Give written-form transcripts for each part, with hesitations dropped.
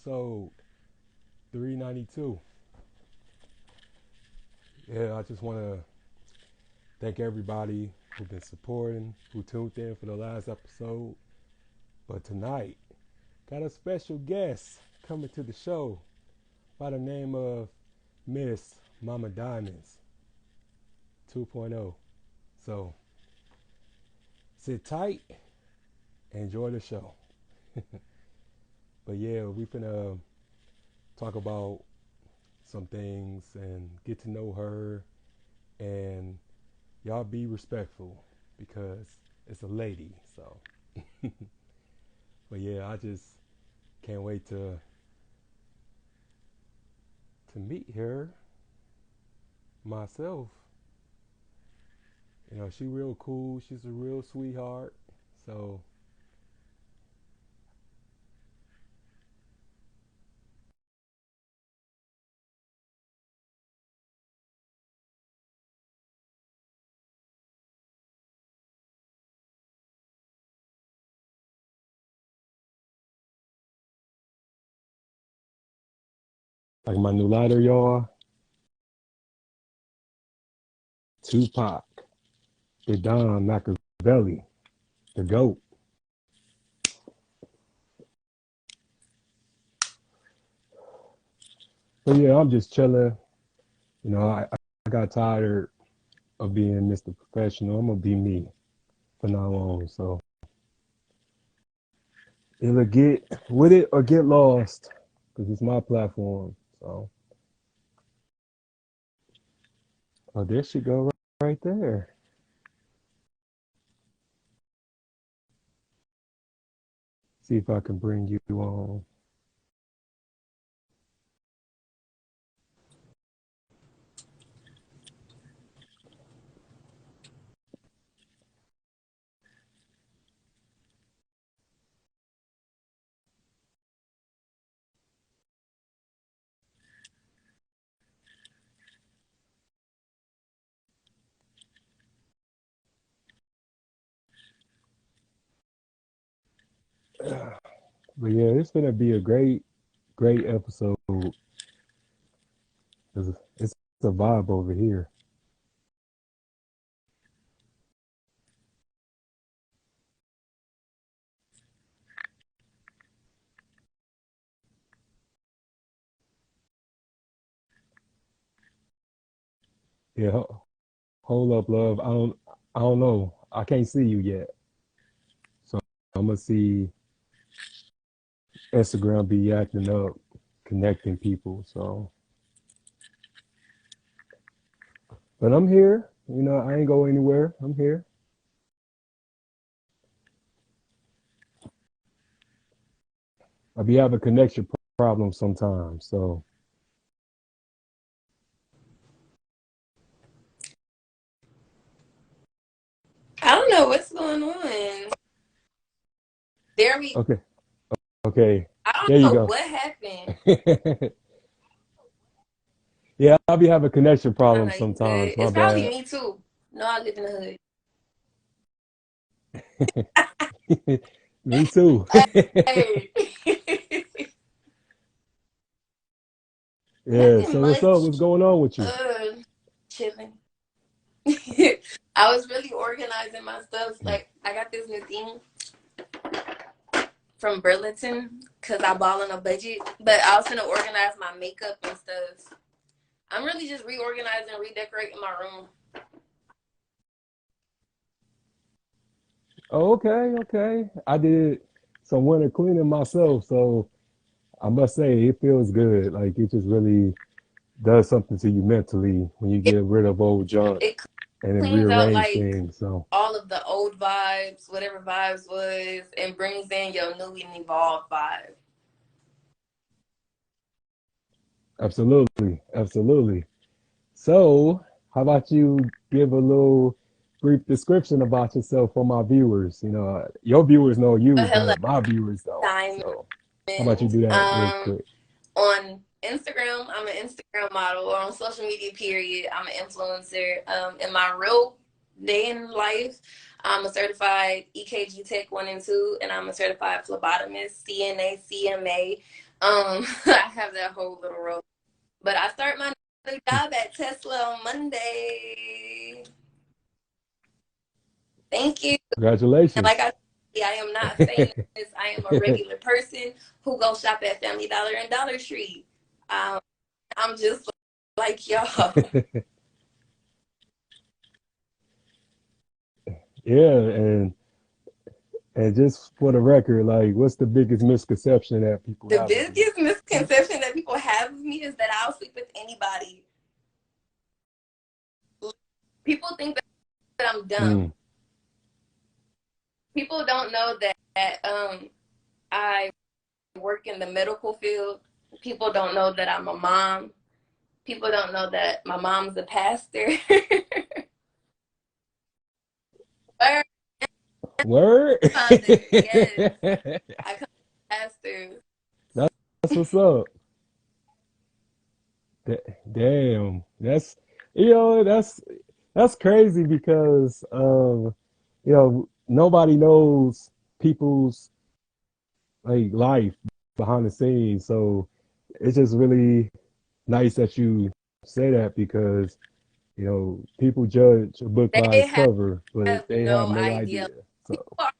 episode 392. Yeah, I just want to thank everybody who's been supporting, who tuned in for the last episode. But tonight, got a special guest coming to the show by the name of Miss MamaDiamond2.0. So sit tight, enjoy the show. But yeah, we finna talk about some things and get to know her, and y'all be respectful because it's a lady. So but yeah, I just can't wait to meet her myself. You know, she real cool, she's a real sweetheart. So like my new lighter, y'all, Tupac, the Don Machiavelli, the GOAT. But yeah, I'm just chilling. You know, I got tired of being Mr. Professional. I'm gonna be me from now on. So either get with it or get lost, because it's my platform. So, oh, there she go, right there. See if I can bring you on. But yeah, it's gonna be a great episode. It's a vibe over here. Yeah, hold up, love. I don't know. I can't see you yet, so I'm gonna see Instagram be acting up, connecting people. So, but I'm here. You know, I ain't go anywhere. I'm here. I be having connection problems sometimes. So, I don't know what's going on. There we. okay, okay, I don't there you know go. what happened. Yeah, I'll be having connection No, no, problems you good. sometimes. My It's probably bad. me too. No, I live in the Me too. hood. Hey. Yeah. Nothing So what's up? much. What's going on with you? Uh, Chilling. I was really organizing my stuff. Like I got this new thing from Burlington because I ball on a budget. But I was gonna organize my makeup and stuff. I'm really just reorganizing, redecorating my room. Oh, okay, okay. I did some winter cleaning myself, so I must say it feels good. Like it just really does something to you mentally when you It, get rid of old junk it and then cleans out rearrange like things. So all of the old vibes, whatever vibes was, and brings in your new and evolved vibe. absolutely, absolutely. So how about you give a little brief description about yourself for my viewers? You know, your viewers know you, Hello, but my viewers don't. Diamond. So how about you do that real quick? On Instagram, I'm an Instagram model, or on social media, period. I'm an influencer. In my real day in life, I'm a certified EKG Tech 1 and 2, and I'm a certified phlebotomist, CNA, CMA. I have that whole little role. But I start my new job at Tesla on Monday. Thank you. And like Congratulations. I said, I am not famous. I am a regular person who goes shop at Family Dollar and Dollar Tree. Um, I'm just like y'all. Yeah, and just for the record, like, what's the biggest misconception that people The have of you? biggest misconception that people have of me is that I'll sleep with anybody. People think that I'm dumb. Mm, People don't know that I work in the medical field. People don't know that I'm a mom. People don't know that my mom's a pastor. Word, word. father, yes. I come from pastor. That's what's up. Damn, that's that's crazy because nobody knows people's like life behind the scenes. So it's just really nice that you say that because people judge a book by They its cover, have but they have no no idea. idea. So People are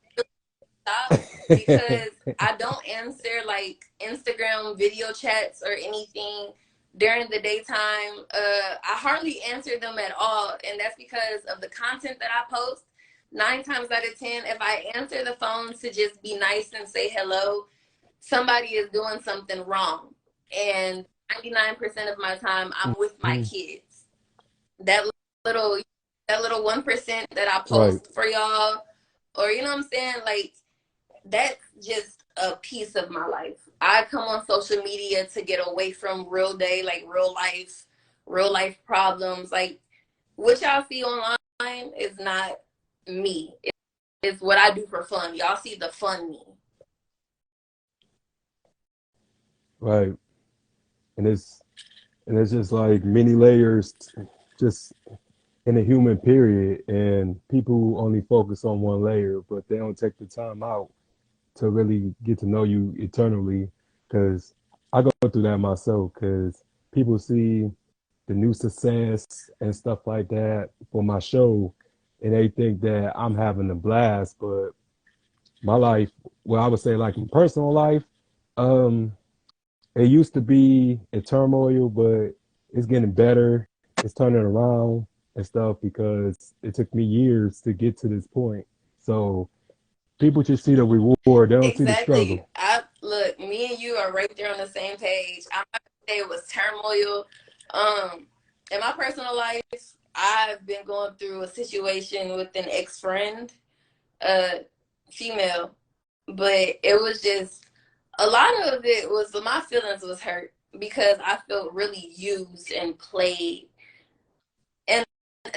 shocked because I don't answer like Instagram video chats or anything during the daytime. I hardly answer them at all, and that's because of the content that I post. 9 times out of 10, if I answer the phone to just be nice and say hello, somebody is doing something wrong. And 99% of my time, I'm with my mhm, kids. That little, that little 1% that I right, post for y'all, or you know what I'm saying, like that's just a piece of my life. I come on social media to get away from real day, like real life problems. Like what y'all see online is not me. It's what I do for fun. Y'all see the fun me. right, and it's just like many layers, just in a human period, and people only focus on one layer, but they don't take the time out to really get to know you eternally. Because I go through that myself. Because people see the new success and stuff like that for my show, and they think that I'm having a blast. But my life, well, I would say like in personal life, um, it used to be in turmoil, but it's getting better. It's turning around and stuff because it took me years to get to this point. So people just see the reward, they don't see the Exactly. struggle. I look, me and you are right there on the same page. I'm not gonna say it was turmoil. In my personal life, I've been going through a situation with an ex-friend, uh, female, but it was just a lot of it was my feelings was hurt because I felt really used and played. And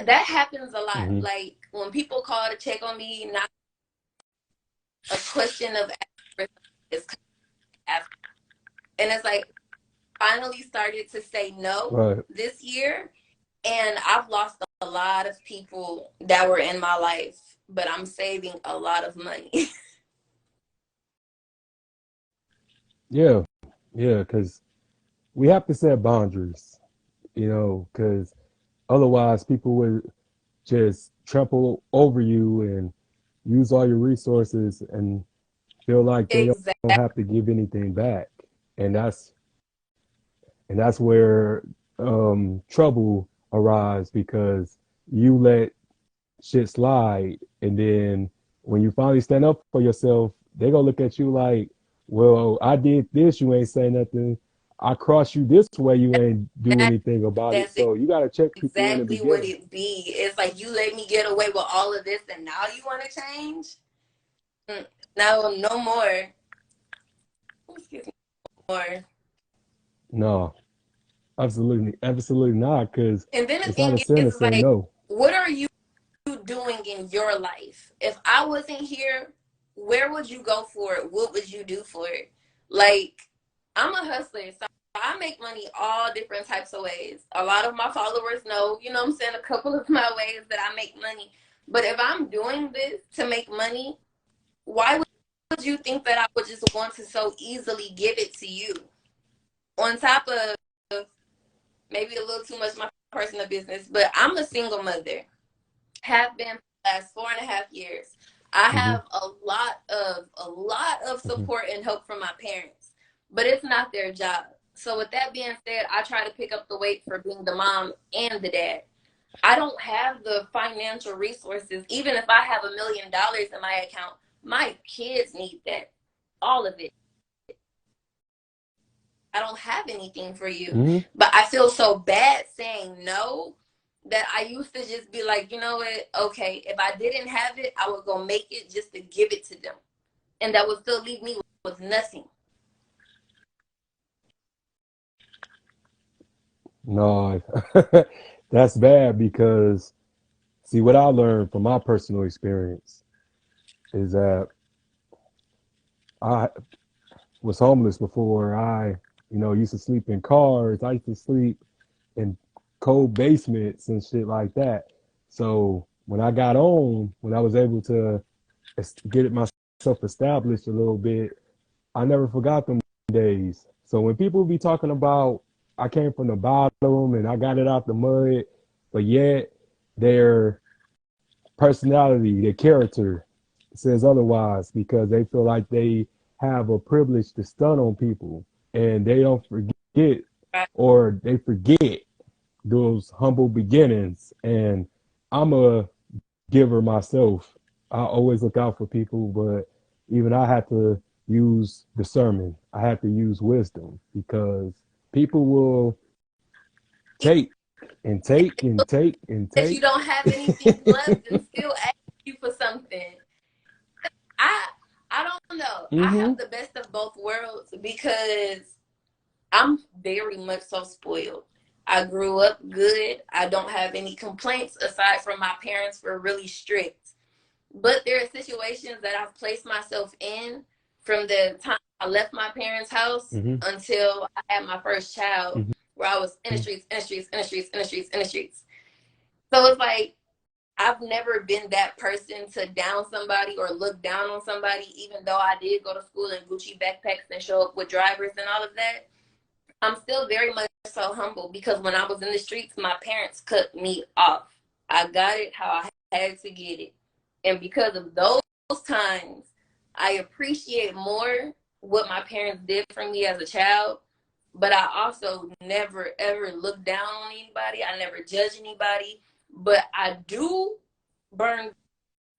that happens a lot. Hmm. Like when people call to check on me, not a question of is and it's like finally started to say no Right. this year, and I've lost a lot of people that were in my life, but I'm saving a lot of money. Yeah. Yeah. Because we have to set boundaries, because otherwise people would just trample over you and use all your resources and feel like they don't Exactly. have to give anything back. And that's where trouble arises because you let shit slide, and then when you finally stand up for yourself, they gonna look at you like, well, I did this, you ain't say nothing. I crossed you this way, you ain't do That, anything about it. that's So you gotta check people in the exactly what beginning. it be. It's like you let me get away with all of this, and now you want to change? No, no more. Excuse me, more. No, absolutely not, because And then the it's not a thing sin to is, say like, no. what are you doing in your life? If I wasn't here, where would you go for it? What would you do for it? Like, I'm a hustler, so I make money all different types of ways. A lot of my followers know, you know what I'm saying, a couple of my ways that I make money. But if I'm doing this to make money, why would you think that I would just want to so easily give it to you? On top of maybe a little too much my personal business, but I'm a single mother, have been for the last 4.5 years. I Mm-hmm. have a lot of Mm-hmm. support and help from my parents, but it's not their job. So with that being said, I try to pick up the weight for being the mom and the dad. I don't have the financial resources. Even if I have $1 million in my account, my kids need that. All of it. I don't have anything for you. Mm-hmm. But I feel so bad saying no that I used to just be like, you know what? Okay, if I didn't have it, I would go make it just to give it to them. And that would still leave me with nothing. No, that's bad because see what I learned from my personal experience is that I was homeless before. Used to sleep in cars. I used to sleep in cold basements and shit like that. So when I got on, when I was able to get myself established a little bit, I never forgot them days. So when people be talking about I came from the bottom and I got it out the mud, but yet their personality, their character says otherwise because they feel like they have a privilege to stun on people and they don't forget Right? or they forget those humble beginnings. And I'm a giver myself. I always look out for people, but even I had to use discernment. I had to use wisdom because people will take and take and take and That you take. don't have anything left and still ask you for something. I I don't know. I Mm-hmm. have the best of both worlds because I'm very much so spoiled. I grew up good. I don't have any complaints aside from my parents were really strict. But there are situations that I've placed myself in from the time I left my parents' house Mm-hmm. until I had my first child, Mm-hmm. where I was in the streets, in the streets, in the streets, in the streets, in the streets. So it's like I've never been that person to down somebody or look down on somebody, even though I did go to school in Gucci backpacks and show up with drivers and all of that. I'm still very much so humble because when I was in the streets, my parents cut me off. I got it how I had to get it. And because of those times, I appreciate more what my parents did for me as a child. But I also never ever look down on anybody. I never judge anybody. But I do burn,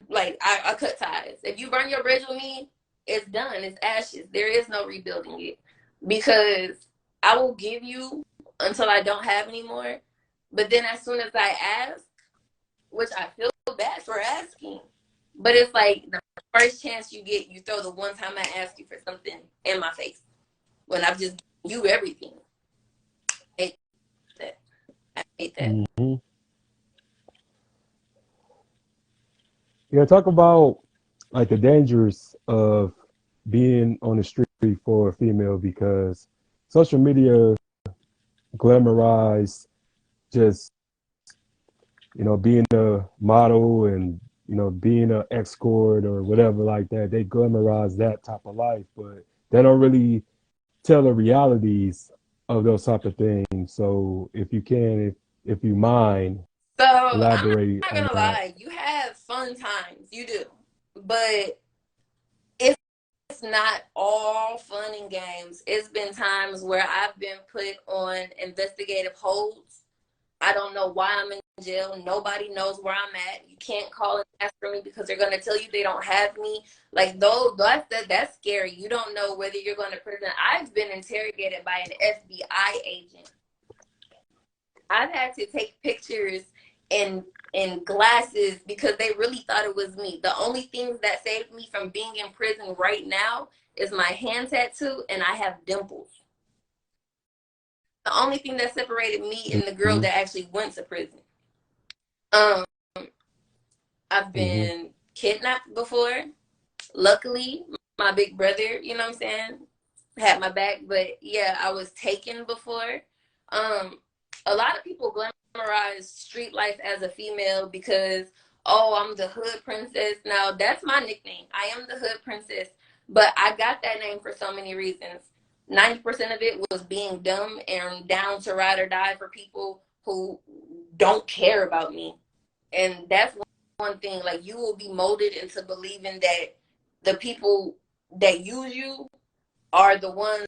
like, I cut ties. If you burn your bridge with me, it's done. It's ashes. There is no rebuilding it because I will give you until I don't have anymore. But then as soon as I ask, which I feel bad for asking, but it's like the first chance you get, you throw the one time I ask you for something in my face when I've just given you everything. I hate that. I hate that. Mm-hmm. Yeah, talk about like the dangers of being on the street for a female because social media glamorize just being a model and being an escort or whatever like that. They glamorize that type of life, but they don't really tell the realities of those type of things. So if you can, if you mind, So I'm elaborate not on gonna that. lie, you have fun times, you do, but it's not all fun and games. It's been times where I've been put on investigative holds. I don't know why I'm in jail. Nobody knows where I'm at. You can't call and ask for me because they're gonna tell you they don't have me. Like though that's scary. You don't know whether you're going to prison. I've been interrogated by an FBI agent. I've had to take pictures in glasses because they really thought it was me. The only things that saved me from being in prison right now is my hand tattoo and I have dimples. The only thing that separated me and the girl Mm-hmm. that actually went to prison. Um, I've Mm-hmm. been kidnapped before. Luckily, my big brother, you know what I'm saying, had my back. But yeah, I was taken before. Um, a lot of people glamorize street life as a female because, oh, I'm the hood princess. Now, that's my nickname. I am the hood princess. But I got that name for so many reasons. 90% of it was being dumb and down to ride or die for people who don't care about me. And that's one thing. Like, you will be molded into believing that the people that use you are the ones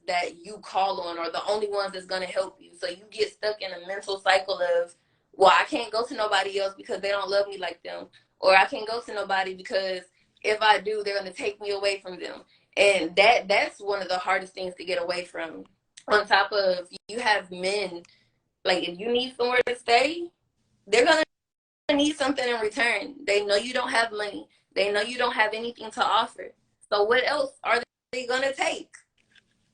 that you call on, or the only ones that's going to help you. So you get stuck in a mental cycle of, well, I can't go to nobody else because they don't love me like them, or I can't go to nobody because if I do, they're going to take me away from them. And that's one of the hardest things to get away from. On top of, you have men, like, if you need somewhere to stay, they're going to need something in return. They know you don't have money. They know you don't have anything to offer. So what else are they going to take?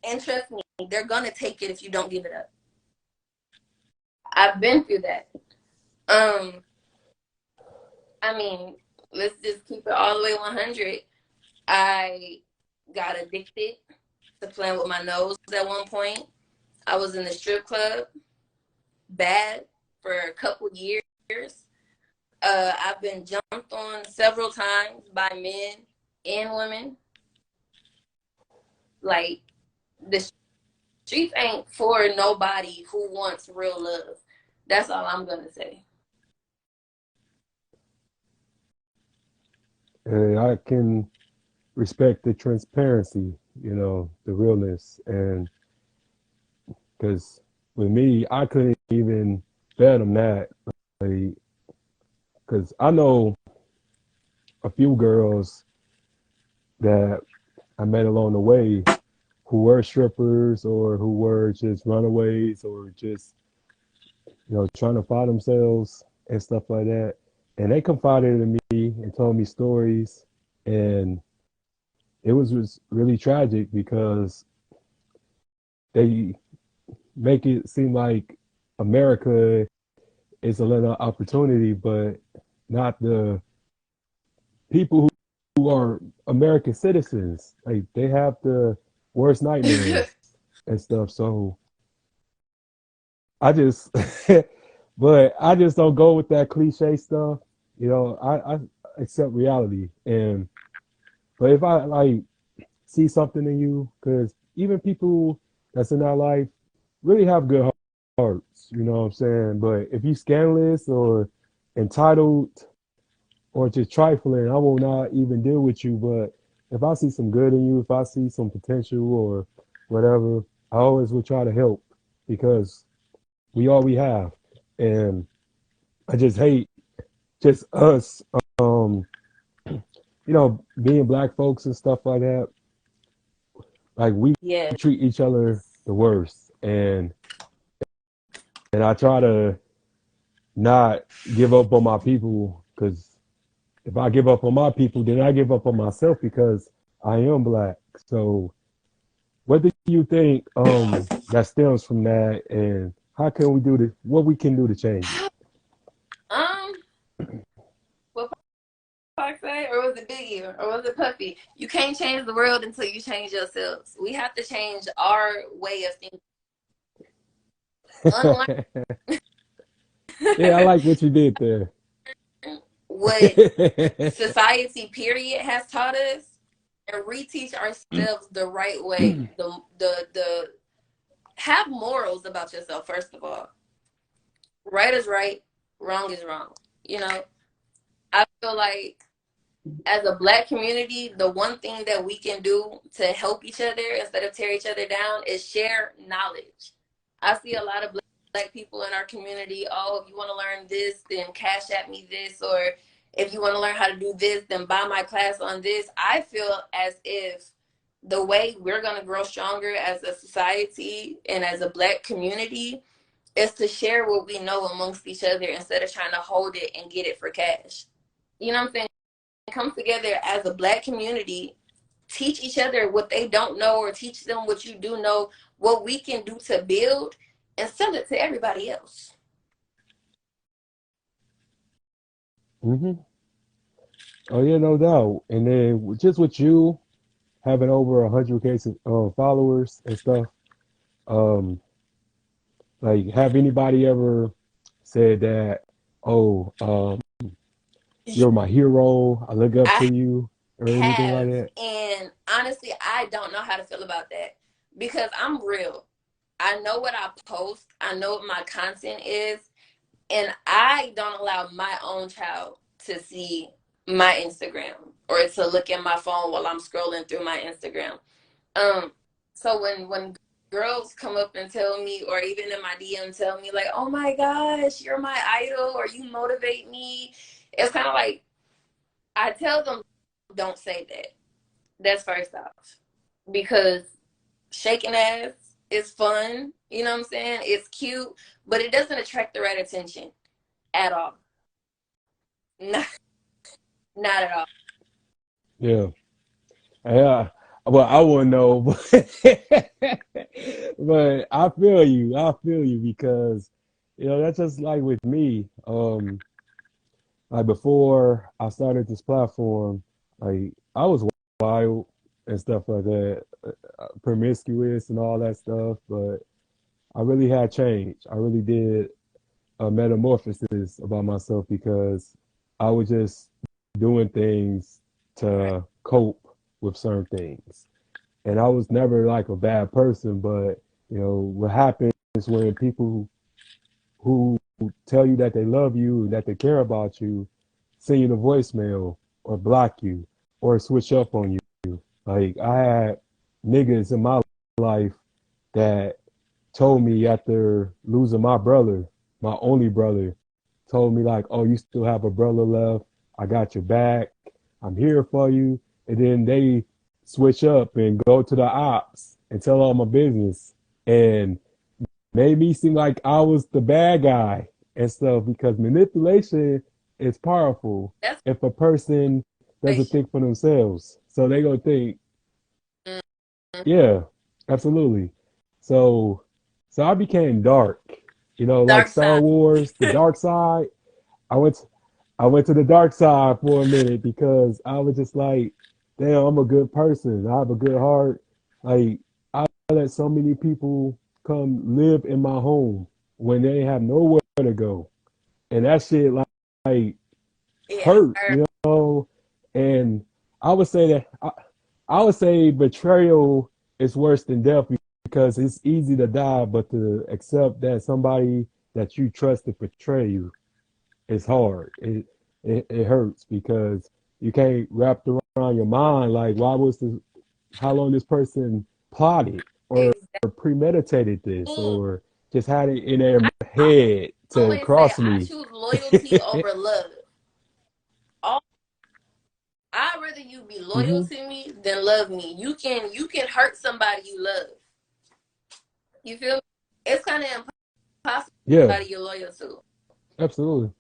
And trust me, they're going to take it if you don't give it up. I've been through that. Um, I mean, let's just keep it all the way 100. I got addicted to playing with my nose at one point. I was in the strip club, bad, for a couple years. I've been jumped on several times by men and women. Like, the streets ain't for nobody who wants real love. That's all I'm gonna say. And I can respect the transparency, the realness. And because with me, I couldn't even fathom that. Like, because I know a few girls that I met along the way who were strippers or who were just runaways or just, trying to find themselves and stuff like that. And they confided in me and told me stories. And it was really tragic because they make it seem like America is a little opportunity, but not the people who are American citizens. Like, they have the worst nightmares and stuff. So I just, but I just don't go with that cliche stuff. I accept reality. And, but if I like see something in you, because even people that's in our life really have good hearts, you know what I'm saying? But if you scandalous or entitled or just trifling, I will not even deal with you. But if I see some good in you, if I see some potential or whatever, I always will try to help because we all we have. And I just hate just us, um, being black folks and stuff like that. Like, we Yes. treat each other the worst. And I try to not give up on my people because if I give up on my people, then I give up on myself because I am black. So what do you think that stems from that, and how can we do this? What we can do to change it? Um, what Pac say, or was it Biggie, or was it Puffy? You can't change the world until you change yourselves. We have to change our way of thinking. Unlike Yeah, I like what you did there. what society period has taught us, and reteach ourselves the right way. The have morals about yourself, first of all. Right is right, wrong is wrong. You know, I feel like as a black community, the one thing that we can do to help each other instead of tear each other down is share knowledge. I see a lot of black people in our community. Oh, if you want to learn this, then cash at me this, or if you want to learn how to do this, then buy my class on this. I feel as if the way we're going to grow stronger as a society and as a black community is to share what we know amongst each other instead of trying to hold it and get it for cash. You know what I'm saying? Come together as a black community, teach each other what they don't know, or teach them what you do know, what we can do to build, and sell it to everybody else. hmm Oh yeah, no doubt. And then just with you having over 100K followers and stuff, um, like, have anybody ever said that, oh, you're my hero, I look up to I you, or anything like have. that? And honestly, I don't know how to feel about that because I'm real. I know what I post, I know what my content is, and I don't allow my own child to see my Instagram or to look at my phone while I'm scrolling through my Instagram. Um, so when girls come up and tell me, or even in my DM tell me like, "Oh my gosh, you're my idol," or "You motivate me," it's kind of like I tell them, "Don't say that." That's first off, because shaking ass is fun. You know what I'm saying? It's cute, but it doesn't attract the right attention at all. Not, not at all. Yeah. Yeah. Well, I wouldn't know, but I feel you. I feel you because, that's just like with me. Like before I started this platform, like I was wild and stuff like that, promiscuous and all that stuff, but I really had changed. I really did a metamorphosis about myself because I was just doing things Right. to cope with certain things. And I was never like a bad person, but what happens when people who tell you that they love you and that they care about you send you the voicemail or block you or switch up on you. Like I had niggas in my life that told me after losing my brother, my only brother, told me like, "Oh, you still have a brother left. I got your back. I'm here for you." And then they switch up and go to the ops and tell all my business and made me seem like I was the bad guy and stuff because manipulation is powerful That's if a person doesn't relation. think for themselves. So they gonna think, Mhm. yeah, absolutely. So so I became dark. Like Dark Star side. Wars, the dark side. I went I went to the dark side for a minute because I was just like, damn, I'm a good person. I have a good heart. Like I let so many people come live in my home when they have nowhere to go. And that shit like Yeah. hurt, And I would say that I would say betrayal is worse than death because it's easy to die, but to accept that somebody that you trust to betray you is hard. It hurts because you can't wrap it around your mind like how long this person plotted or Exactly. premeditated this or just had it in their head to Always say cross I me. choose loyalty over love. All I'd rather you be loyal Hmm. to me than love me. You can hurt somebody you love. You feel me? It's kind of impossible Yeah, somebody you're loyal to. absolutely.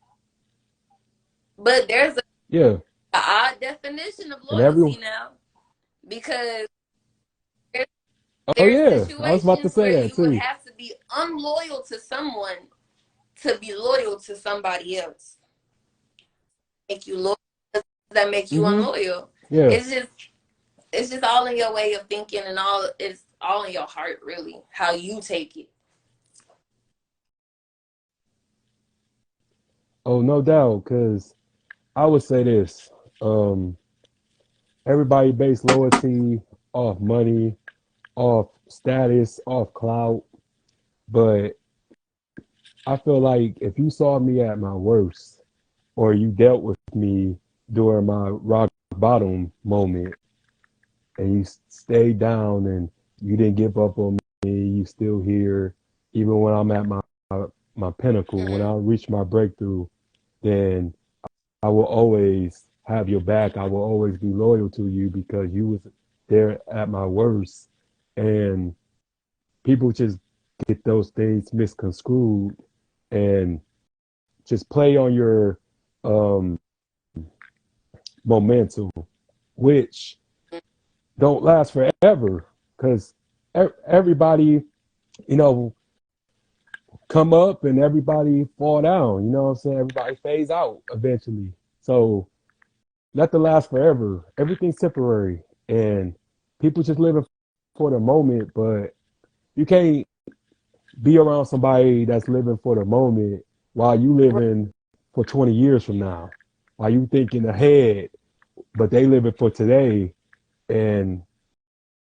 But there's Yeah, a odd definition of and everyone. loyalty now because there's, Oh there's yeah, I was about to situations say where that you would too. have to be unloyal to someone to be loyal to somebody else. Make you loyal, does that make you Hmm. unloyal? Yeah. It's just it's just all in your way of thinking and all it's all in your heart really how you take it. Oh, no doubt. Because I would say this: um, everybody base loyalty off money, off status, off clout. But I feel like if you saw me at my worst, or you dealt with me during my rock bottom moment, and you stayed down and you didn't give up on me, you still here, even when I'm at my pinnacle, when I Mm-hmm. reach my breakthrough, then I will always have your back. I will always be loyal to you because you was there at my worst. And people just get those things misconstrued and just play on your um, momentum, which don't last forever because everybody, you know, come up and everybody fall down. You know what I'm saying? Everybody fades out eventually. So nothing lasts forever. Everything's temporary, and people just living for the moment. But you can't be around somebody that's living for the moment while you living for 20 years from now. While you thinking ahead but they live it for today, and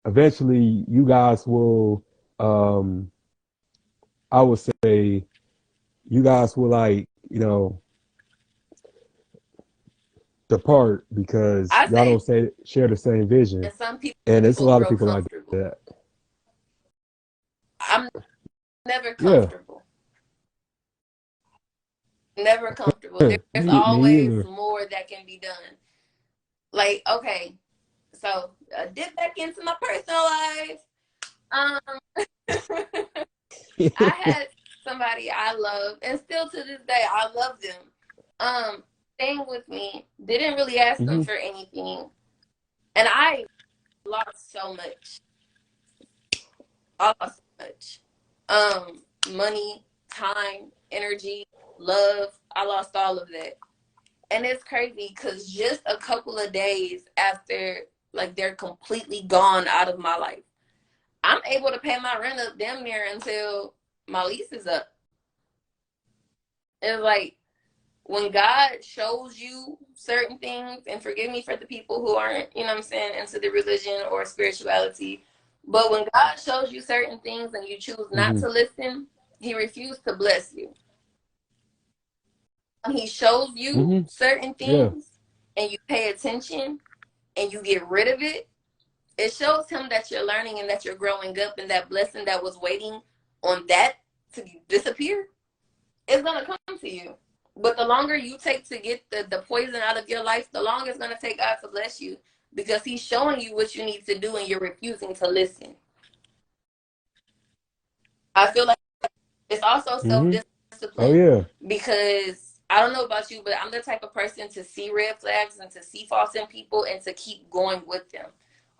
eventually you guys will, um, I would say, you guys will like, depart because I y'all say, don't say share the same vision, and some and it's a people lot of grow people like comfortable. that. I'm never Yeah, comfortable. Never comfortable. There's me always either. more that can be done. Like, okay, so dip back into my personal life. Um, I had somebody I love, and still to this day, I love them. Staying with me, didn't really ask them Hmm. for anything, and I lost so much. I lost so much. Money, time, energy, love. I lost all of that, and it's crazy because just a couple of days after, like, they're completely gone out of my life, I'm able to pay my rent up damn near until my lease is up. It's like when God shows you certain things, and forgive me for the people who aren't, you know what I'm saying, into the religion or spirituality, but when God shows you certain things and you choose not Hmm. to listen, He refused to bless you. When He shows you Hmm. certain Yeah. things and you pay attention and you get rid of it, it shows Him that you're learning and that you're growing up, and that blessing that was waiting on that to disappear is going to come to you. But the longer you take to get the poison out of your life, the longer it's going to take God to bless you, because He's showing you what you need to do and you're refusing to listen. I feel like it's also self Hmm. Oh discipline, yeah. because I don't know about you, but I'm the type of person to see red flags and to see faults in people and to keep going with them.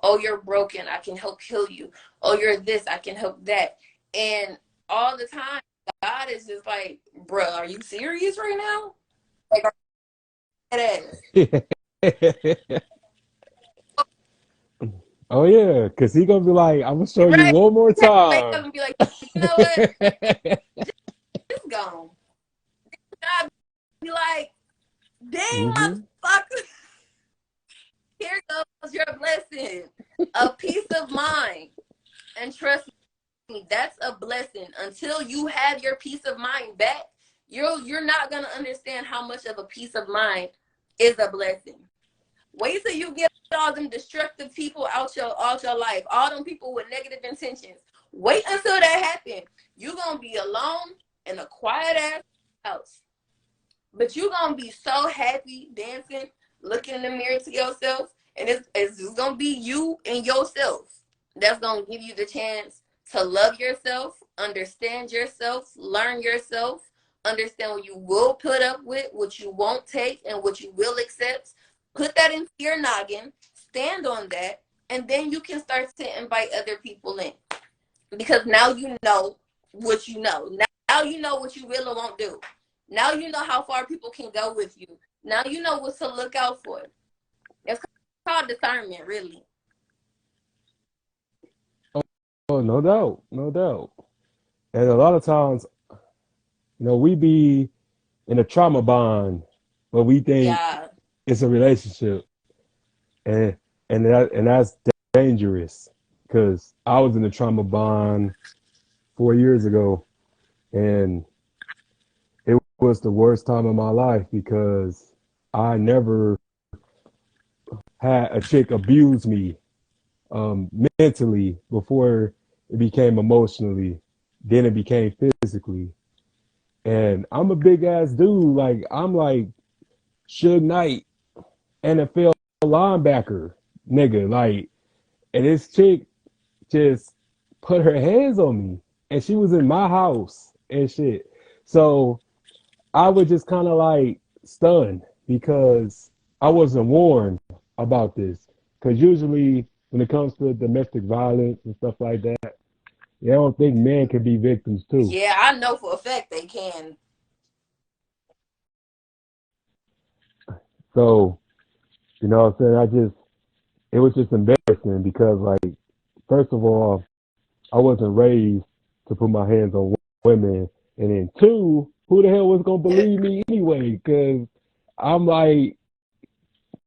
Oh, you're broken. I can help heal you. Oh, you're this. I can help that. And all the time, God is just like, bruh, are you serious right now? Like, it is. Oh yeah, cause he gonna be like, I'm gonna show you Right? one more You have to wake up time. and be like, you know what? Just gone. God be like, dang, Hmm. motherfucker. Here goes your blessing. A peace of mind. And trust me, that's a blessing. Until you have your peace of mind back, you're not gonna understand how much of a peace of mind is a blessing. Wait till you get all them destructive people out your life, all them people with negative intentions. Wait until that happens. You're gonna be alone in a quiet ass house. But you're gonna be so happy dancing, looking in the mirror to yourself, and it's just gonna be you and yourself. That's gonna give you the chance to love yourself, understand yourself, learn yourself, understand what you will put up with, what you won't take, and what you will accept. Put that into your noggin, stand on that, and then you can start to invite other people in. Because now you know what you know. Now you know what you will or won't do. Now you know how far people can go with you. Now you know what to look out for. It's called discernment, really. Oh, no doubt, no doubt. And a lot of times, we be in a trauma bond, but we think Yeah. it's a relationship, and that's dangerous. Because I was in a trauma bond 4 years ago, and it was the worst time of my life because I never had a chick abuse me, mentally before it became emotionally. Then it became physically. And I'm a big ass dude. Like I'm like Suge Knight, NFL linebacker, nigga. Like, and this chick just put her hands on me, and she was in my house and shit. So I was just kind of like stunned because I wasn't warned about this. Because usually when it comes to domestic violence and stuff like that, I don't think men can be victims too. Yeah, I know for a fact they can. So, what I'm saying? It was just embarrassing because, like, first of all, I wasn't raised to put my hands on women. And then two, who the hell was going to believe me anyway? Because I'm like,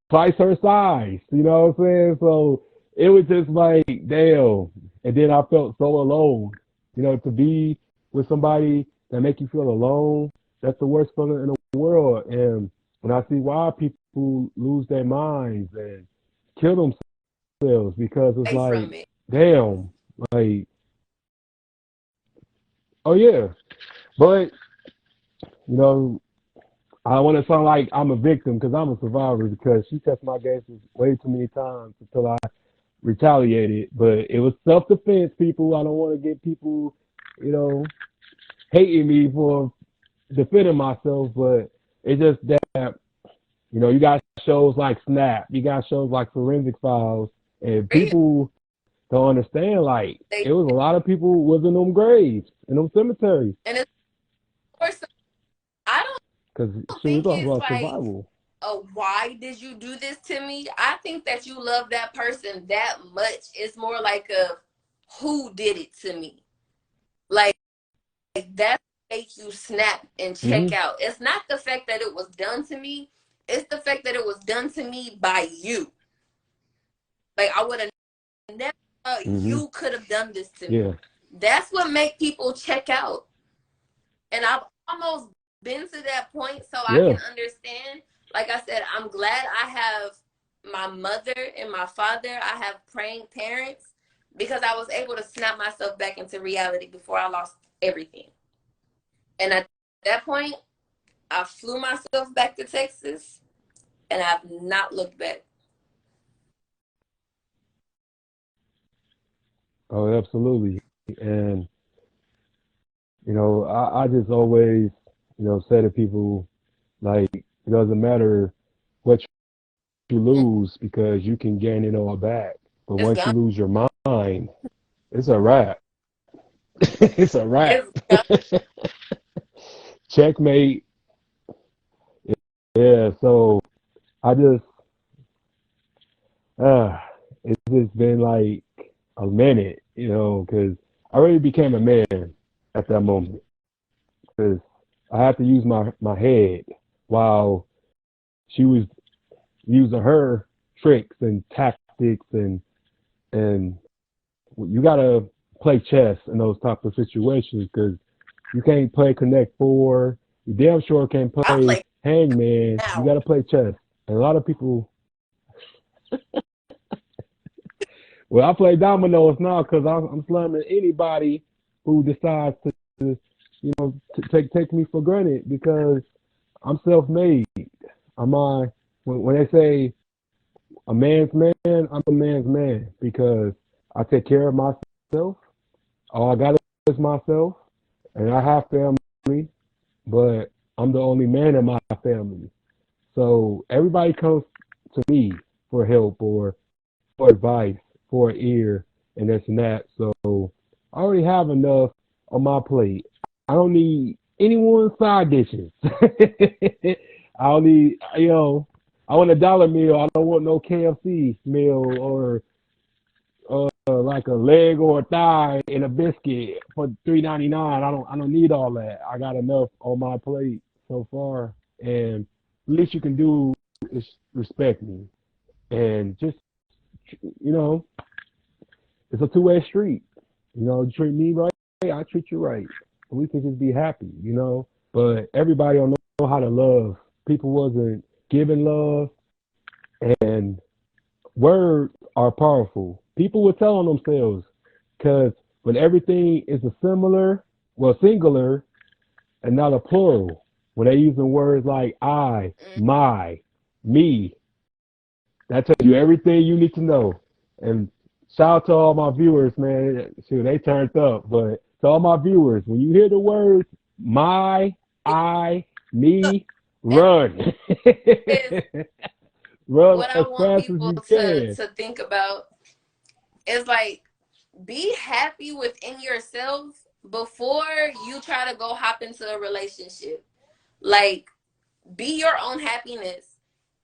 twice her size. You know what I'm saying? So it was just like, damn. And then I felt so alone. You know, to be with somebody that make you feel alone, that's the worst feeling in the world. And when I see why people lose their minds and kill themselves, because it's Away from like, it. damn, like, oh yeah. But, you know, I want to sound like I'm a victim because I'm a survivor because she touched my gangsters way too many times until I retaliated. But it was self defense, people. I don't want to get people, you know, hating me for defending myself, but it's just that, you know, you got shows like Snap, you got shows like Forensic Files, and Real. people don't understand, like, They it was a lot of people was in them graves, in them cemeteries, and it's more so, I because don't she was think all it's about like, survival. oh, why did you do this to me? I think that you love that person that much. It's more like a who did it to me. Like that makes you snap and check Mm-hmm. out. It's not the fact that it was done to me. It's the fact that it was done to me by you. Like I would have never thought Mm-hmm. you could have done this to me. Yeah. That's what make people check out. And I've almost been to that point so I Yeah. can understand. Like I said, I'm glad I have my mother and my father. I have praying parents because I was able to snap myself back into reality before I lost everything. And at that point, I flew myself back to Texas and I've not looked back. Oh, absolutely. And, you know, I just always, you know, say to people, like, it doesn't matter what you lose because you can gain it all back. But It's once you gone. lose your mind, it's a wrap. It's a wrap. It's gone. Checkmate. Yeah. So I just, uh, it's just been like a minute, you know, because I really became a man at that moment. Because I had to use my head while she was using her tricks and tactics and you gotta play chess in those type of situations because you can't play Connect Four. You damn sure can't I play play Hangman. You now. gotta play chess. And a lot of people, well, I play dominoes now because I'm slamming anybody who decides to, you know, take me for granted because I'm self-made. I'm when they say a man's man, I'm a man's man because I take care of myself. All I got is myself, and I have family, but I'm the only man in my family. So everybody comes to me for help or for advice, for an ear, and this and that. So I already have enough on my plate. I don't need anyone's side dishes. I don't need, you know, I want a dollar meal. I don't want no KFC meal or like a leg or a thigh and a biscuit for $3.99. I don't need all that. I got enough on my plate so far, and least you can do is respect me and just, you know, it's a two-way street. You know, you treat me right, I treat you right. We can just be happy, you know. But everybody don't know how to love. People wasn't giving love, and words are powerful. People were telling themselves because when everything is a singular and not a plural, when they using words like I, Mm. my, me, that tells you everything you need to know. And shout out to all my viewers, man. Shoot, they turned up. But to all my viewers, when you hear the words my, I, me, run. It's Run what I as want fast as people you can. to think about is like be happy within yourself before you try to go hop into a relationship. Like be your own happiness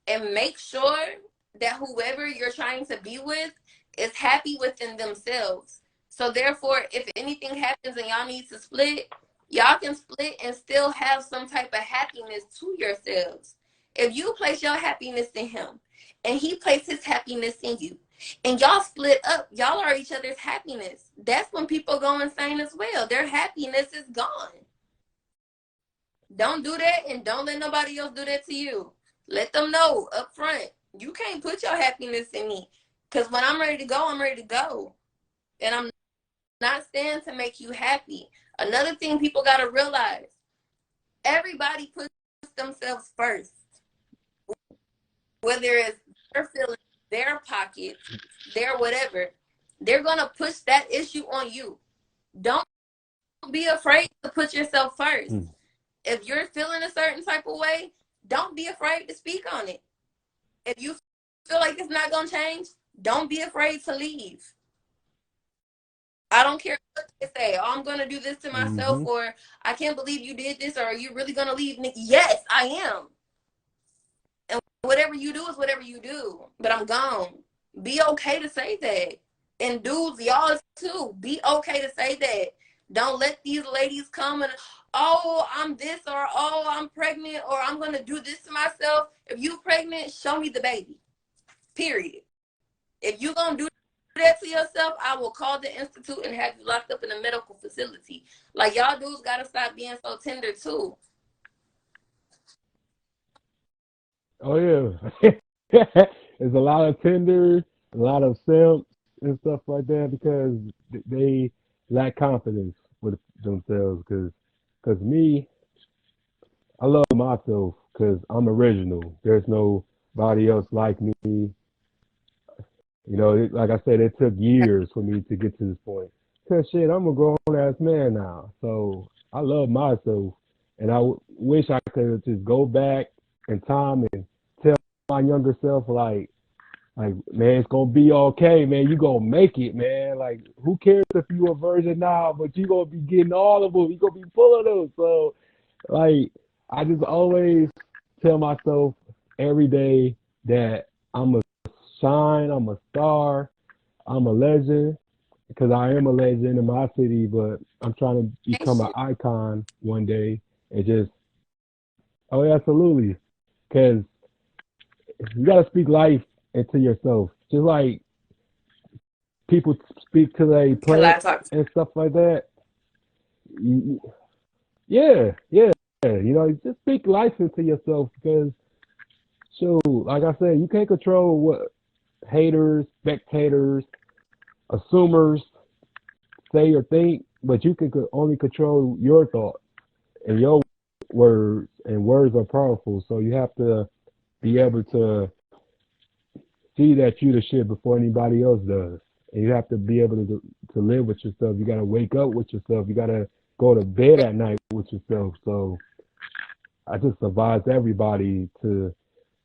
and make sure that whoever you're trying to be with is happy within themselves. So therefore, if anything happens and y'all need to split, y'all can split and still have some type of happiness to yourselves. If you place your happiness in him and he placed his happiness in you, and y'all split up, y'all are each other's happiness, that's when people go insane as well. Their happiness is gone. Don't do that, and don't let nobody else do that to you. Let them know up front, you can't put your happiness in me, because when I'm ready to go, I'm ready to go, and I'm not staying to make you happy. Another thing people got to realize, everybody puts themselves first, whether it's their feelings, their pockets, their whatever. They're going to push that issue on you. Don't be afraid to put yourself first. If you're feeling a certain type of way, don't be afraid to speak on it. If you feel like it's not going to change, don't be afraid to leave. I don't care what they say. Oh, I'm going to do this to myself, or I can't believe you did this, or are you really going to leave me? Yes, I am. And whatever you do is whatever you do, but I'm gone. Be okay to say that. And dudes, y'all too, be okay to say that. Don't let these ladies come and, oh, I'm this, or oh, I'm pregnant, or I'm going to do this to myself. If you pregnant, show me the baby. Period. If you going to do that to yourself, I will call the institute and have you locked up in a medical facility. Like, y'all dudes got to stop being so tender too. Oh yeah. There's a lot of tenders, a lot of simps and stuff like that because they lack confidence with themselves. Cause me, I love myself because I'm original. There's nobody else like me. You know, like I said, it took years for me to get to this point. Cause shit, I'm a grown ass man now, so I love myself, and wish I could just go back in time and tell my younger self like, man, it's gonna be okay, man. You gonna make it, man. Like, who cares if you a virgin now, but you gonna be getting all of them. You gonna be full of them. So, like, I just always tell myself every day that I'm a shine, I'm a star, I'm a legend because I am a legend in my city, but I'm trying to become an icon one day and just, oh, yeah, absolutely. Because you got to speak life into yourself. Just like people speak to their plants and stuff like that. Yeah, yeah. You know, just speak life into yourself because, so, like I said, you can't control what haters, spectators, assumers say or think, but you can only control your thoughts and your words, and words are powerful. So you have to be able to see that you the shit before anybody else does. And you have to be able to live with yourself. You got to wake up with yourself. You got to go to bed at night with yourself. So I just advise everybody to,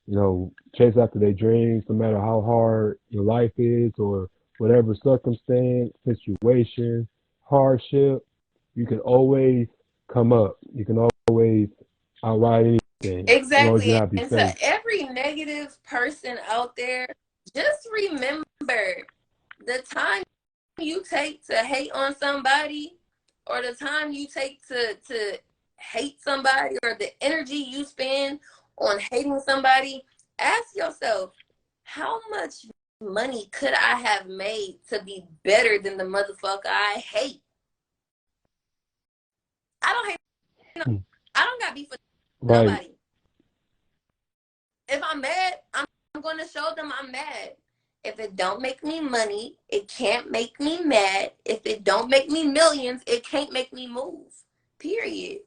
you know, chase after their dreams, no matter how hard your life is or whatever circumstance, situation, hardship. You can always come up. You can always outride anything. As long as you Exactly. have your And faith. to every negative person out there, just remember, the time you take to hate on somebody, or the time you take to hate somebody, or the energy you spend on hating somebody, ask yourself, how much money could I have made to be better than the motherfucker I hate? I don't hate no, I don't got beef with Right. nobody. If I'm mad, I'm going to show them I'm mad. If it don't make me money, it can't make me mad. If it don't make me millions, it can't make me move. Period.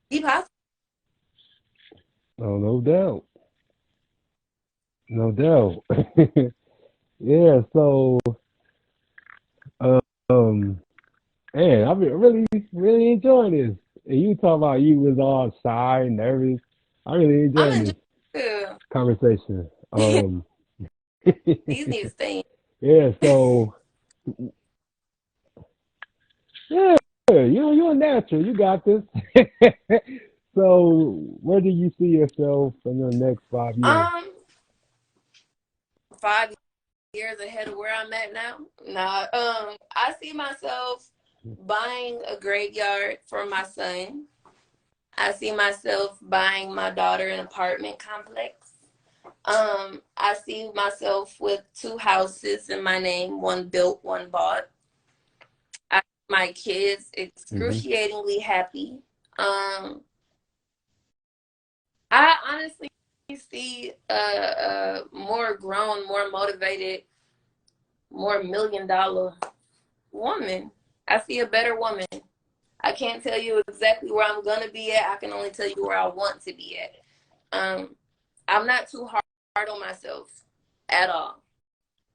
Be positive. Oh, no doubt. No doubt. Yeah, so um man, I've been really, really enjoying this. And you talk about you was all shy and nervous. I really I'm enjoying enjoying this it conversation. too. These need to stay Yeah, in. so yeah, you're a natural. You got this. So where do you see yourself in the next 5 years? 5 years ahead of where I'm at now. Nah, I see myself buying a graveyard for my son. I see myself buying my daughter an apartment complex. I see myself with two houses in my name, one built, one bought. I see my kids Mm-hmm. excruciatingly happy. I honestly see a more grown, more motivated, more $1 million woman. I see a better woman. I can't tell you exactly where I'm gonna be at. I can only tell you where I want to be at. I'm not too hard on myself at all.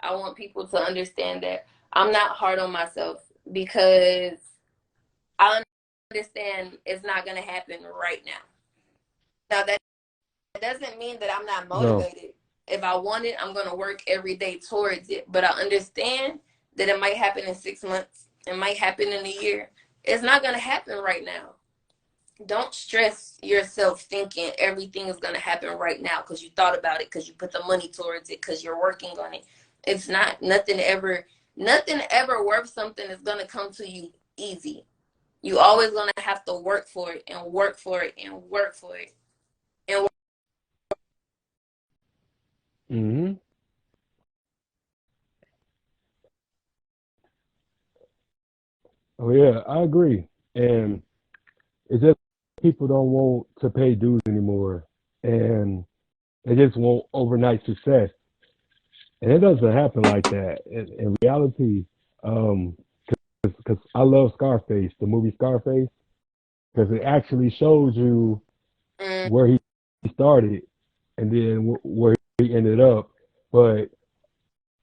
I want people to understand that I'm not hard on myself because I understand it's not gonna happen right now. Now that doesn't mean that I'm not No. motivated. If I want it, I'm gonna work every day towards it. But I understand that it might happen in 6 months. It might happen in a year. It's not gonna happen right now. Don't stress yourself thinking everything is going to happen right now because you thought about it, because you put the money towards it, because you're working on it. It's not. Nothing ever worth something is going to come to you easy. You always going to have to work for it and work for it and work for it and work. Mm-hmm. Oh yeah, I agree. And it's just people don't want to pay dues anymore, and they just want overnight success. And it doesn't happen like that. In reality, um, because I love Scarface, the movie Scarface, because it actually shows you Mm, where he started and then where he ended up. But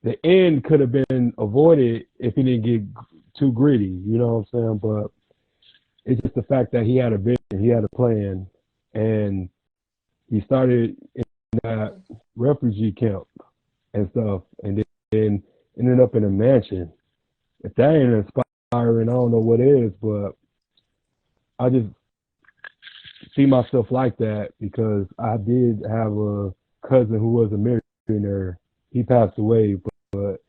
the end could have been avoided if he didn't get too greedy. You know what I'm saying? But it's just the fact that he had a vision, he had a plan, and he started in that refugee camp and stuff, and then ended up in a mansion. If that ain't inspiring, I don't know what is. But I just see myself like that because I did have a cousin who was a millionaire. He passed away, but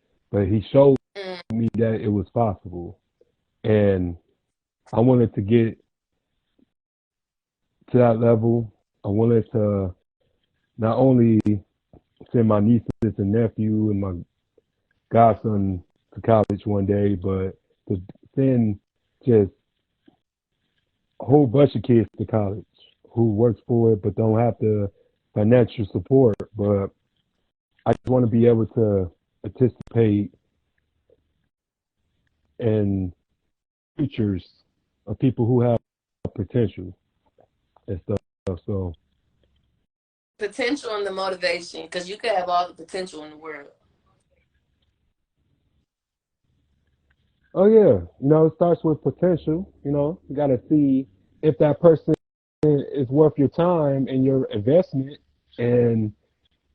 he showed mm. me that it was possible, and I wanted to get to that level. I wanted to not only send my nieces and nephew and my godson to college one day, but to send just a whole bunch of kids to college who works for it but don't have the financial support. But I just want to be able to participate in futures of people who have potential and stuff. So, Potential and the motivation, because you could have all the potential in the world. oh yeah, it starts with potential. You got to see if that person is worth your time and your investment, and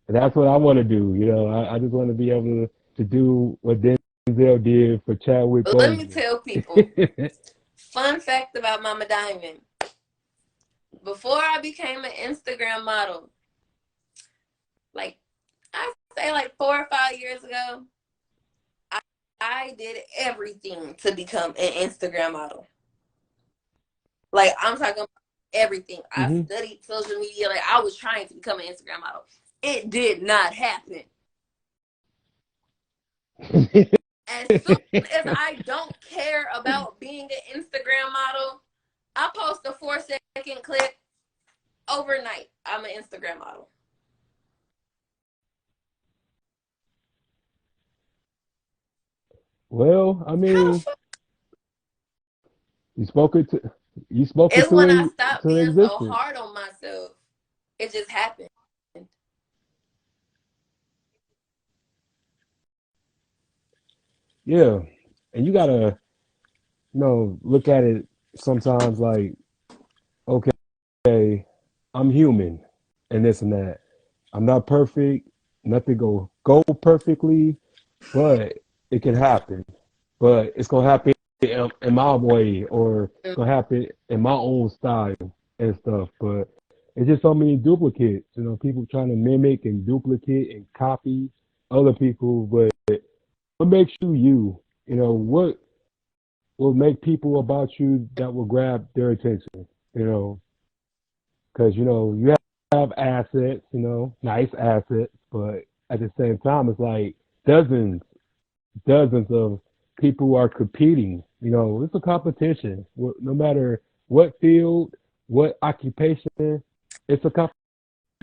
that's what I want to do. I just want to be able to do what Denzel did for Chadwick But let me Boseman. tell people, fun fact about Mama Diamond. Before I became an Instagram model, like I say like 4 or 5 years ago, I, I did everything to become an Instagram model. Like I'm talking about everything. I Hmm. studied social media. Like I was trying to become an Instagram model. It did not happen. As soon as I don't care about being an Instagram model, I post a 4-second clip overnight. I'm an Instagram model. Well, I How the mean, fuck? you spoke it to you spoke it It's when I to stopped to being so existence. hard on myself. It just happened. Yeah, and you gotta look at it sometimes like, okay, I'm human and this and that. I'm not perfect. Nothing go perfectly, but it can happen. But it's gonna happen in my way, or it's gonna happen in my own style and stuff. But it's just so many duplicates. People trying to mimic and duplicate and copy other people. But what makes you you? What will make people about you that will grab their attention? You know, because you have assets, nice assets, but at the same time, it's like dozens, dozens of people who are competing. It's a competition. No matter what field, what occupation, it's a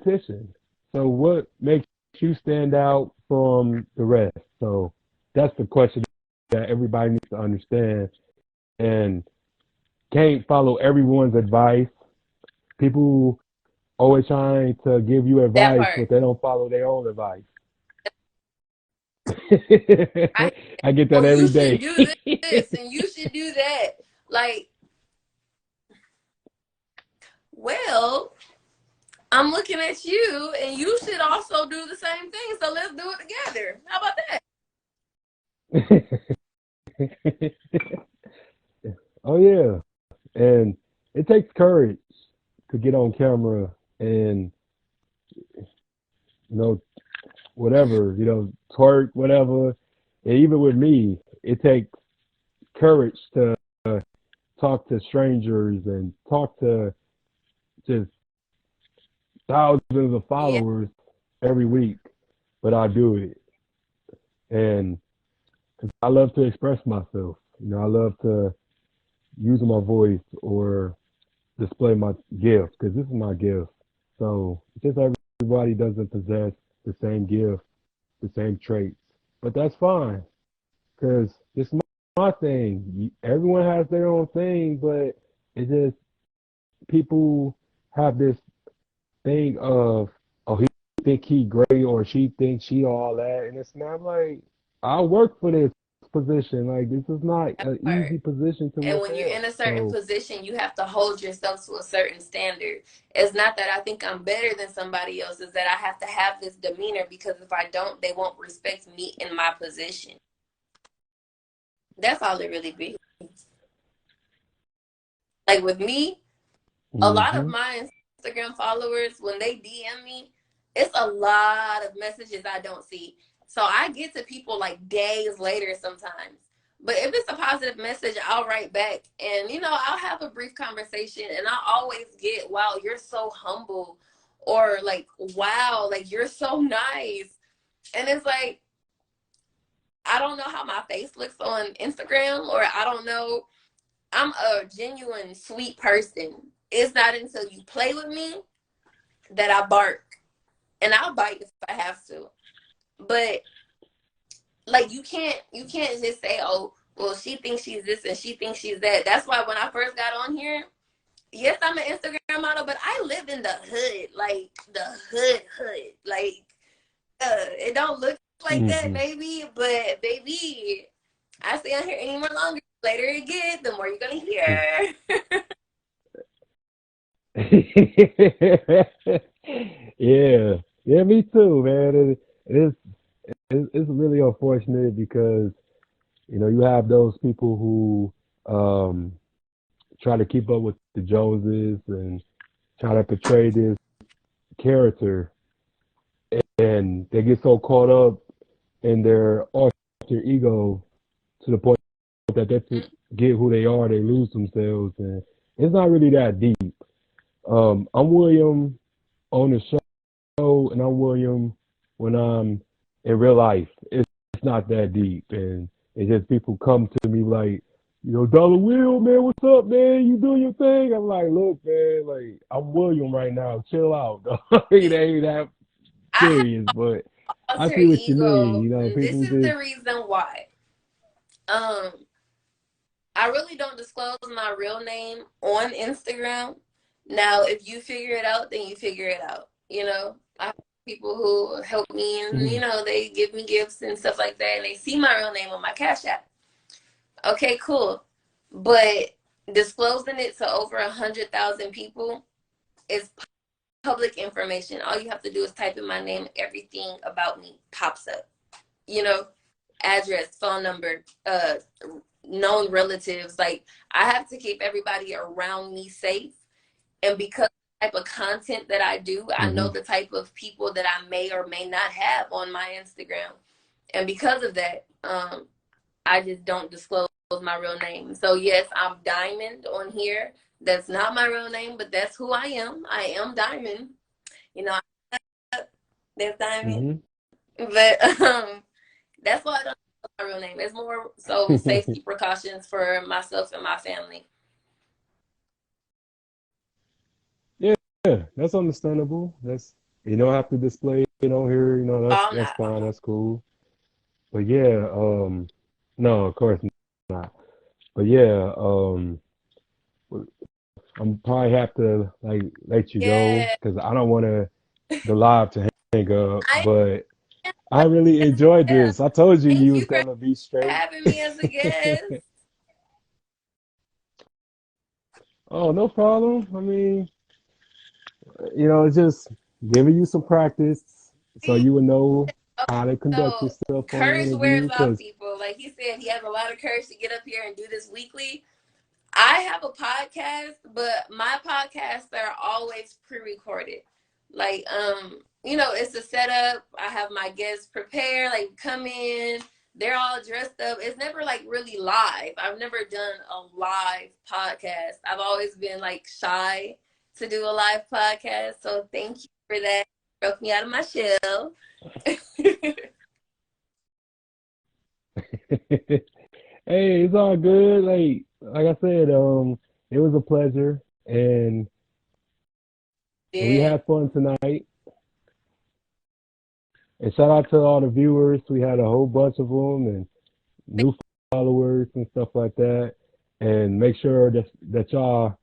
competition. So what makes you stand out from the rest? So that's the question that everybody needs to understand, and can't follow everyone's advice. People always trying to give you That advice, part. but they don't follow their own advice. I I get oh, that you every should day. do this and you should do that. Like, well, I'm looking at you and you should also do the same thing. So let's do it together. How about that? Oh yeah, and it takes courage to get on camera and you know whatever twerk whatever. And even with me, it takes courage to talk to strangers and talk to just thousands of Yeah. followers every week, but I do it, and 'cause I love to express myself. I love to use my voice or display my gift because this is my gift. So just everybody doesn't possess the same gift, the same traits, but that's fine because it's my thing. Everyone has their own thing, but it's just people have this thing of, oh, he think he great or she thinks she all that, and it's not like I work for this position. Like this is not That an part. easy position to And when you're withhold. in a certain So position, you have to hold yourself to a certain standard. It's not that I think I'm better than somebody else, it's that I have to have this demeanor because if I don't, they won't respect me in my position. That's all it really be. Like with me, a lot of hmm my Instagram followers, when they DM me, it's a lot of messages I don't see. So I get to people like days later sometimes. But if it's a positive message, I'll write back and, I'll have a brief conversation and I always get, wow, you're so humble. Or like, wow, like you're so nice. And it's like, I don't know how my face looks on Instagram, or I don't know. I'm a genuine sweet person. It's not until you play with me that I bark, and I'll bite if I have to. But like you can't just say, oh, well, she thinks she's this and she thinks she's that. That's why when I first got on here, yes, I'm an Instagram model, but I live in the hood, like the hood. Like it don't look like that, hmm baby, but baby, I stay on here any more longer. The later it gets, the more you're gonna hear. Yeah, yeah, me too, man. It's really unfortunate because you have those people who try to keep up with the Joneses and try to portray this character, and they get so caught up in their alter ego to the point that they forget who they are. They lose themselves, and it's not really that deep. I'm William on the show, and I'm William when I'm in real life. It's not that deep, and it's just people come to me like, Dollar Will, man, what's up, man? You doing your thing? I'm like, look, man, like I'm William right now. Chill out, dog. It ain't that I have serious, but I alter see what you mean. ego. This People is just. the reason why. Um, I really don't disclose my real name on Instagram. Now, if you figure it out, then you figure it out. I have people who help me and, they give me gifts and stuff like that, and they see my real name on my Cash App. Okay, cool. But disclosing it to over 100,000 people is public information. All you have to do is type in my name, everything about me pops up. You know, address, phone number, known relatives. Like I have to keep everybody around me safe. And because of the type of content that I do, I know hmm the type of people that I may or may not have on my Instagram. And because of that, I just don't disclose my real name. So yes, I'm Diamond on here. That's not my real name, but that's who I am. I am Diamond. You know, that's Diamond. Hmm. But that's why I don't know my real name. It's more so safety precautions for myself and my family. Yeah, that's understandable. That's you don't have to display it on here. You know, Oh, I'm that's not. fine. That's cool. But yeah, no, of course not. But yeah, I'm probably have to like let you go Yeah. because I don't want the live to hang up. I But am I really as enjoyed well. this. I told you Thank you you was for gonna be straight. having me as a guest. Oh, no problem. I mean, it's just giving you some practice so See, you would know how to conduct so yourself on the courage wears interview. off Because people. Like he said, he has a lot of courage to get up here and do this weekly. I have a podcast, but my podcasts are always pre-recorded. Like, it's a setup. I have my guests prepare, like come in, they're all dressed up. It's never like really live. I've never done a live podcast. I've always been like shy to do a live podcast. So thank you for that. Broke me out of my shell. hey, it's all good. Like I said, it was a pleasure, and we Yeah. had fun tonight. And shout out to all the viewers. We had a whole bunch of them and new followers and stuff like that. And make sure that y'all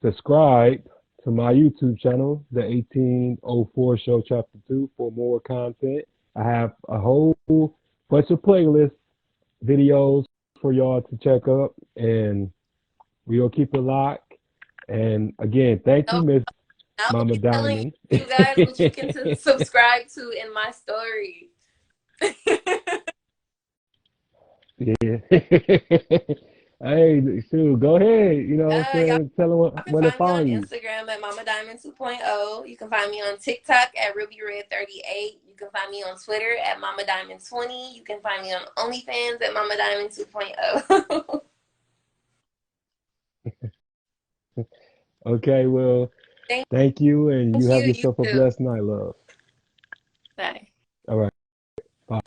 subscribe to my YouTube channel, the 1804 Show Chapter 2, for more content. I have a whole bunch of playlist videos for y'all to check up, and we'll keep it locked. And again, thank you, No, Miss I'll Mama be telling Diamond. you guys what you can subscribe to in my story. Yeah. Hey, shoot, go ahead. You know what I'm Y'all saying? Tell them can where to find me on find you. Instagram at MamaDiamond2.0. You can find me on TikTok at RubyRed38. You can find me on Twitter at MamaDiamond20. You can find me on OnlyFans at MamaDiamond2.0. Okay, well, Thank thank you, and you you. have You yourself a too. blessed night, love. Bye. All right, bye.